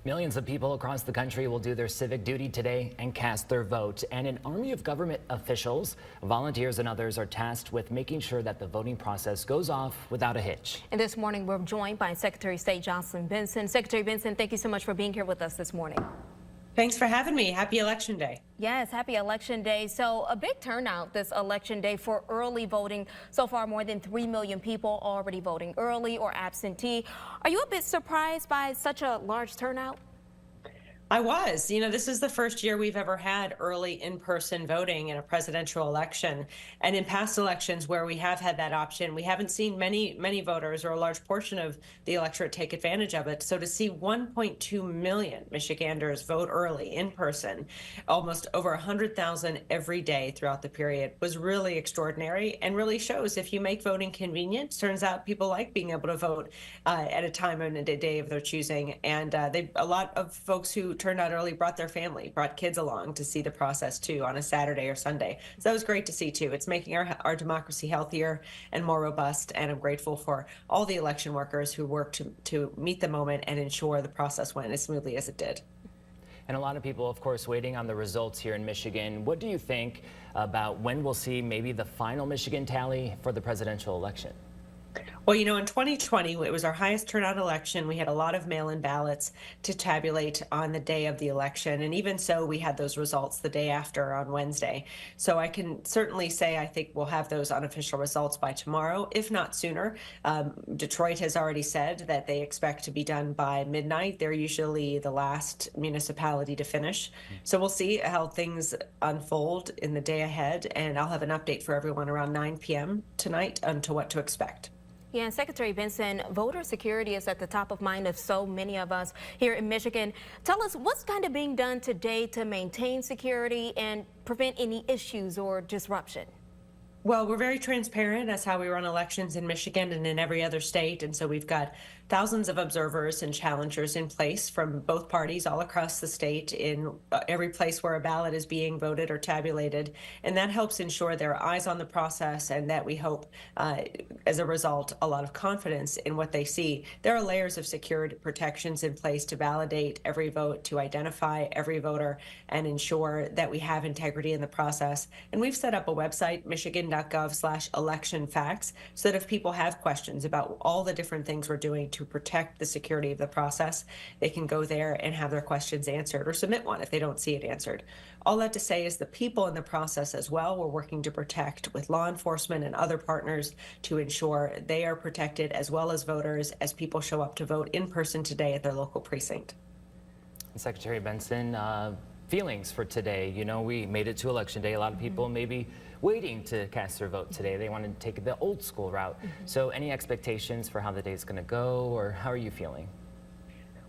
Millions of people across the country will do their civic duty today and cast their vote. And an army of government officials, volunteers and others are tasked with making sure that the voting process goes off without a hitch. And this morning we're joined by Secretary of State Jocelyn Benson. Secretary Benson, thank you so much for being here with us this morning. Thanks for having me. Happy Election Day. Yes, happy Election Day. So a big turnout this Election Day for early voting. So far, more than 3 million people already voting early or absentee. Are you a bit surprised by such a large turnout? I was. This is the first year we've ever had early in-person voting in a presidential election. And in past elections where we have had that option, we haven't seen many voters or a large portion of the electorate take advantage of it. So to see 1.2 million Michiganders vote early in person, almost over 100,000 every day throughout the period, was really extraordinary and really shows if you make voting convenient. Turns out people like being able to vote at a time and a day of their choosing. And a lot of folks who turned out early brought their family, brought kids along to see the process too on a Saturday or Sunday. So that was great to see too. It's making our democracy healthier and more robust, and I'm grateful for all the election workers who worked to meet the moment and ensure the process went as smoothly as it did. And a lot of people, of course, waiting on the results here in Michigan. What do you think about when we'll see maybe the final Michigan tally for the presidential election? Well, in 2020, it was our highest turnout election. We had a lot of mail-in ballots to tabulate on the day of the election. And even so, we had those results the day after on Wednesday. So I can certainly say I think we'll have those unofficial results by tomorrow, if not sooner. Detroit has already said that they expect to be done by midnight. They're usually the last municipality to finish. So we'll see how things unfold in the day ahead. And I'll have an update for everyone around 9 p.m. tonight on to what to expect. Yeah, and Secretary Benson, voter security is at the top of mind of so many of us here in Michigan. Tell us what's kind of being done today to maintain security and prevent any issues or disruption. Well, we're very transparent. That's how we run elections in Michigan and in every other state. And so we've got thousands of observers and challengers in place from both parties all across the state in every place where a ballot is being voted or tabulated. And that helps ensure there are eyes on the process and that we hope, as a result, a lot of confidence in what they see. There are layers of security protections in place to validate every vote, to identify every voter, and ensure that we have integrity in the process. And we've set up a website, michigan.gov/election facts, so that if people have questions about all the different things we're doing to protect the security of the process, they can go there and have their questions answered or submit one if they don't see it answered. All that to say is the people in the process as well, we're working to protect with law enforcement and other partners to ensure they are protected as well as voters as people show up to vote in person today at their local precinct. Secretary Benson, feelings for today. We made it to Election Day. A lot of people maybe waiting to cast their vote today. They want to take the old school route. So any expectations for how the day is going to go, or how are you feeling?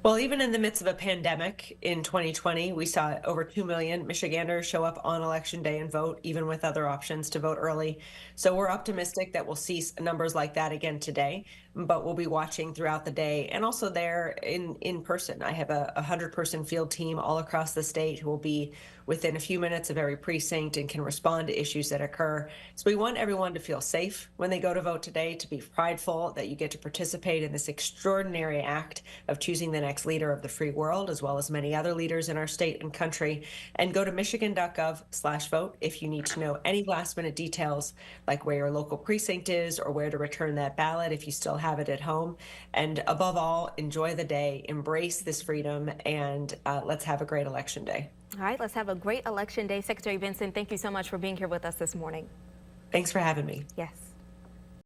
Well, even in the midst of a pandemic in 2020, we saw over 2 million Michiganders show up on Election Day and vote, even with other options to vote early. So we're optimistic that we'll see numbers like that again today, but we'll be watching throughout the day and also there in person. I have a 100-person field team all across the state who will be within a few minutes of every precinct and can respond to issues that occur. So we want everyone to feel safe when they go to vote today, to be prideful that you get to participate in this extraordinary act of choosing the next leader of the free world, as well as many other leaders in our state and country. And go to michigan.gov/vote if you need to know any last-minute details, like where your local precinct is or where to return that ballot if you still have it at home. And above all, enjoy the day, embrace this freedom, and let's have a great Election Day. All right, let's have a great Election Day. Secretary Benson, thank you so much for being here with us this morning. Thanks for having me. Yes.